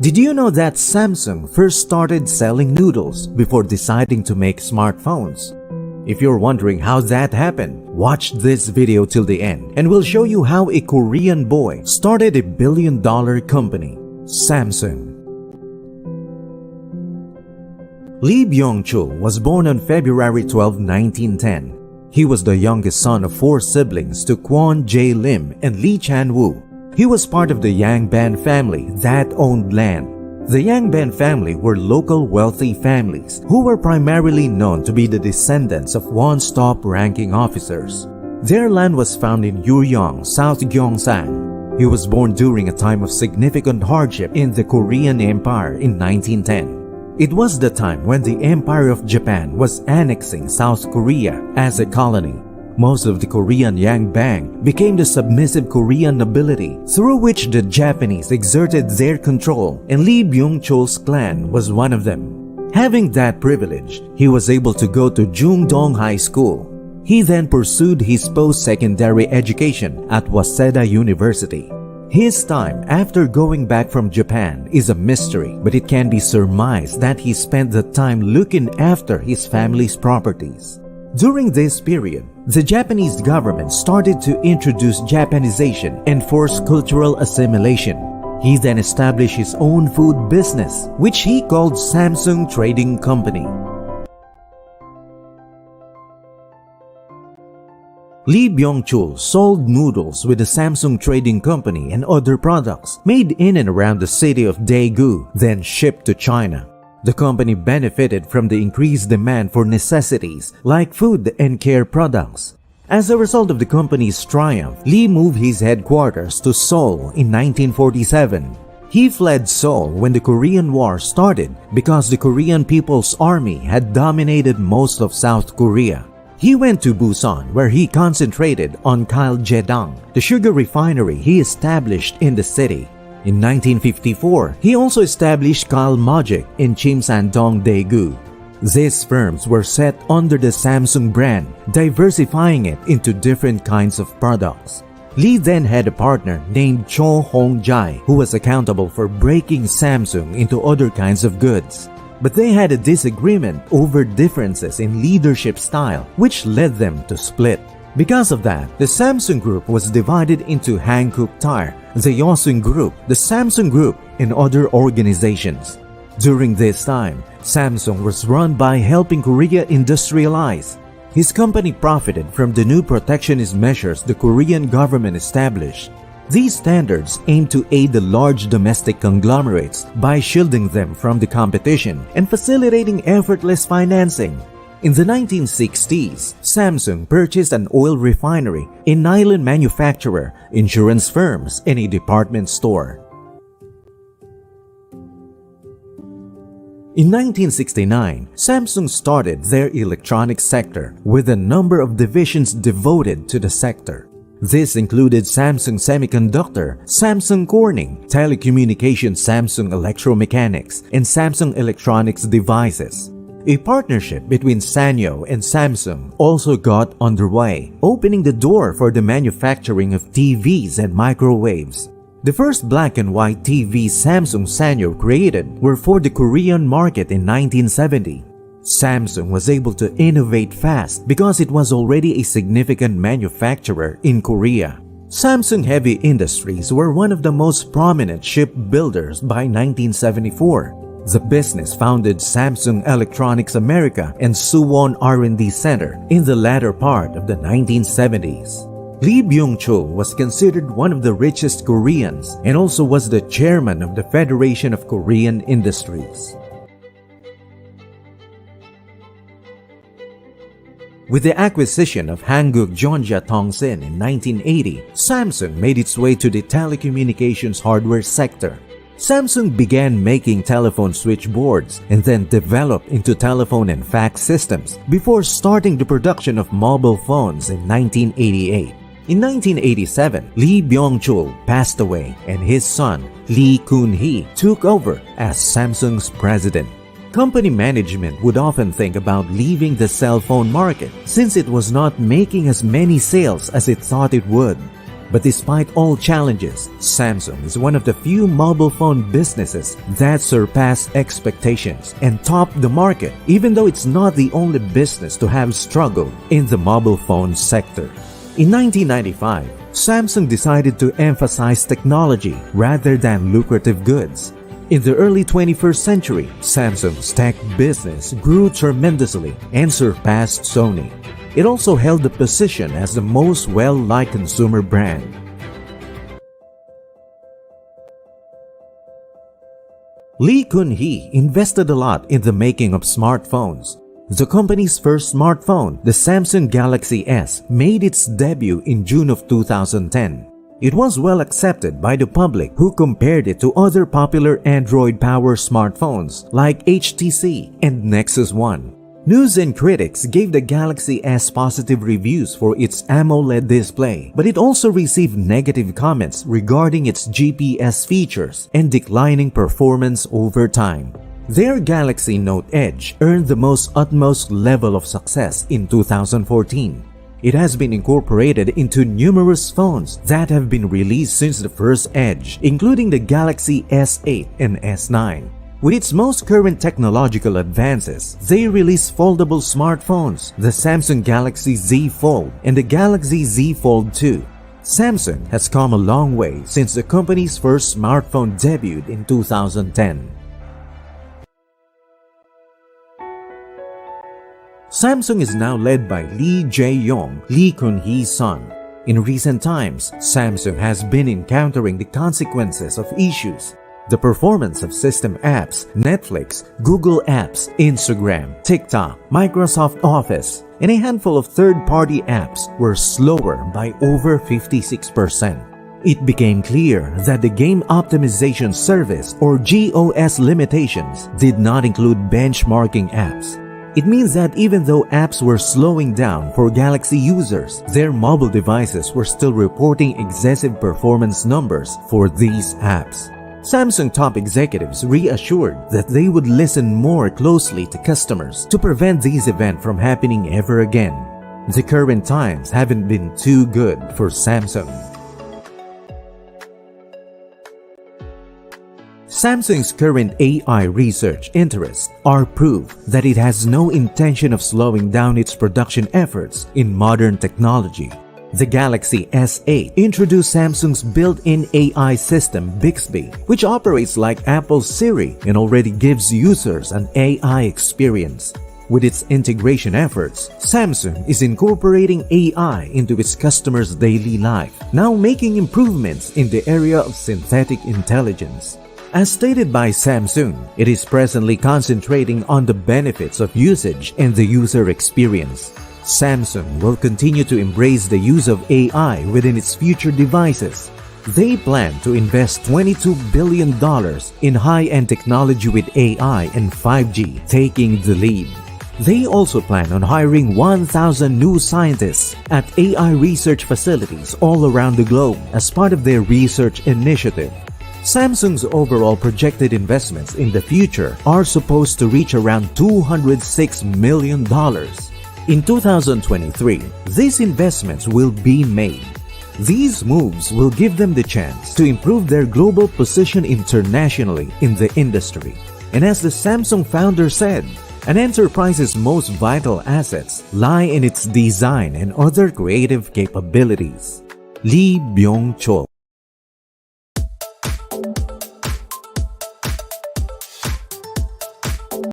Did you know that Samsung first started selling noodles before deciding to make smartphones? If you're wondering how that happened, watch this video till the end and we'll show you how a Korean boy started a billion-dollar company, Samsung. Lee-Byung was born on February 12, 1910. He was the youngest son of 4 siblings to Kwon Jae Lim and Lee Chan-woo. He was part of the Yang Ban family that owned land. The Yang Ban family were local wealthy families who were primarily known to be the descendants of one-stop ranking officers. Their land was found in Yuryong, South Gyeongsang. He was born during a time of significant hardship in the Korean Empire in 1910. It was the time when the Empire of Japan was annexing South Korea as a colony. Most of the Korean Yang Bang became the submissive Korean nobility through which the Japanese exerted their control, and Lee-Byung-chul's clan was one of them. Having that privilege, he was able to go to Jungdong High School. He then pursued his post-secondary education at Waseda University. His time after going back from Japan is a mystery, but it can be surmised that he spent the time looking after his family's properties. During this period, the Japanese government started to introduce Japanization and force cultural assimilation. He then established his own food business, which he called Samsung Trading Company. Lee-Byung sold noodles with the Samsung Trading Company and other products made in and around the city of Daegu, then shipped to China. The company benefited from the increased demand for necessities like food and care products. As a result of the company's triumph, Lee moved his headquarters to Seoul in 1947. He fled Seoul when the Korean War started because the Korean People's Army had dominated most of South Korea. He went to Busan where he concentrated on Gyeongdang, the sugar refinery he established in the city. In 1954, he also established Kalmojik in Chimsandong, Daegu. These firms were set under the Samsung brand, diversifying it into different kinds of products. Lee then had a partner named Cho Hong-jae who was accountable for breaking Samsung into other kinds of goods. But they had a disagreement over differences in leadership style, which led them to split. Because of that, the Samsung Group was divided into Hankook Tire, the Yosun Group, the Samsung Group, and other organizations. During this time, Samsung was run by helping Korea industrialize. His company profited from the new protectionist measures the Korean government established. These standards aimed to aid the large domestic conglomerates by shielding them from the competition and facilitating effortless financing. In the 1960s, Samsung purchased an oil refinery, a nylon manufacturer, insurance firms, and a department store. In 1969, Samsung started their electronics sector with a number of divisions devoted to the sector. This included Samsung Semiconductor, Samsung Corning, Telecommunications Samsung Electromechanics, and Samsung Electronics Devices. A partnership between Sanyo and Samsung also got underway, opening the door for the manufacturing of TVs and microwaves. The first black and white TVs Samsung Sanyo created were for the Korean market in 1970. Samsung was able to innovate fast because it was already a significant manufacturer in Korea. Samsung Heavy Industries were one of the most prominent shipbuilders by 1974. The business founded Samsung Electronics America and Suwon R&D Center in the latter part of the 1970s. Lee-Byung was considered one of the richest Koreans and also was the chairman of the Federation of Korean Industries. With the acquisition of Hanguk Jeonja Tongsin in 1980, Samsung made its way to the telecommunications hardware sector. Samsung began making telephone switchboards and then developed into telephone and fax systems before starting the production of mobile phones in 1988. In 1987, Lee-Byung passed away and his son, Lee Kun-hee, took over as Samsung's president. Company management would often think about leaving the cell phone market since it was not making as many sales as it thought it would. But despite all challenges, Samsung is one of the few mobile phone businesses that surpass expectations and top the market, even though it's not the only business to have struggled in the mobile phone sector. In 1995, Samsung decided to emphasize technology rather than lucrative goods. In the early 21st century, Samsung's tech business grew tremendously and surpassed Sony. It also held the position as the most well-liked consumer brand. Lee Kun-hee invested a lot in the making of smartphones. The company's first smartphone, the Samsung Galaxy S, made its debut in June of 2010. It was well accepted by the public, who compared it to other popular Android-powered smartphones like HTC and Nexus 1. News and critics gave the Galaxy S positive reviews for its AMOLED display, but it also received negative comments regarding its GPS features and declining performance over time. Their Galaxy Note Edge earned the utmost level of success in 2014. It has been incorporated into numerous phones that have been released since the first Edge, including the Galaxy S8 and S9. With its most current technological advances, they released foldable smartphones, the Samsung Galaxy Z Fold and the Galaxy Z Fold 2. Samsung has come a long way since the company's first smartphone debuted in 2010. Samsung is now led by Lee Jae-yong, Lee Kun-hee's son. In recent times, Samsung has been encountering the consequences of issues. The performance of system apps, Netflix, Google Apps, Instagram, TikTok, Microsoft Office, and a handful of third-party apps were slower by over 56%. It became clear that the Game Optimization Service or GOS limitations did not include benchmarking apps. It means that even though apps were slowing down for Galaxy users, their mobile devices were still reporting excessive performance numbers for these apps. Samsung top executives reassured that they would listen more closely to customers to prevent these events from happening ever again. The current times haven't been too good for Samsung. Samsung's current AI research interests are proof that it has no intention of slowing down its production efforts in modern technology. The Galaxy S8 introduced Samsung's built-in AI system Bixby, which operates like Apple's Siri and already gives users an AI experience. With its integration efforts, Samsung is incorporating AI into its customers' daily life, now making improvements in the area of synthetic intelligence. As stated by Samsung, it is presently concentrating on the benefits of usage and the user experience. Samsung will continue to embrace the use of AI within its future devices. They plan to invest $22 billion in high-end technology with AI and 5G taking the lead. They also plan on hiring 1,000 new scientists at AI research facilities all around the globe as part of their research initiative. Samsung's overall projected investments in the future are supposed to reach around $206 million. In 2023, these investments will be made. These moves will give them the chance to improve their global position internationally in the industry. And as the Samsung founder said, an enterprise's most vital assets lie in its design and other creative capabilities. Lee-Byung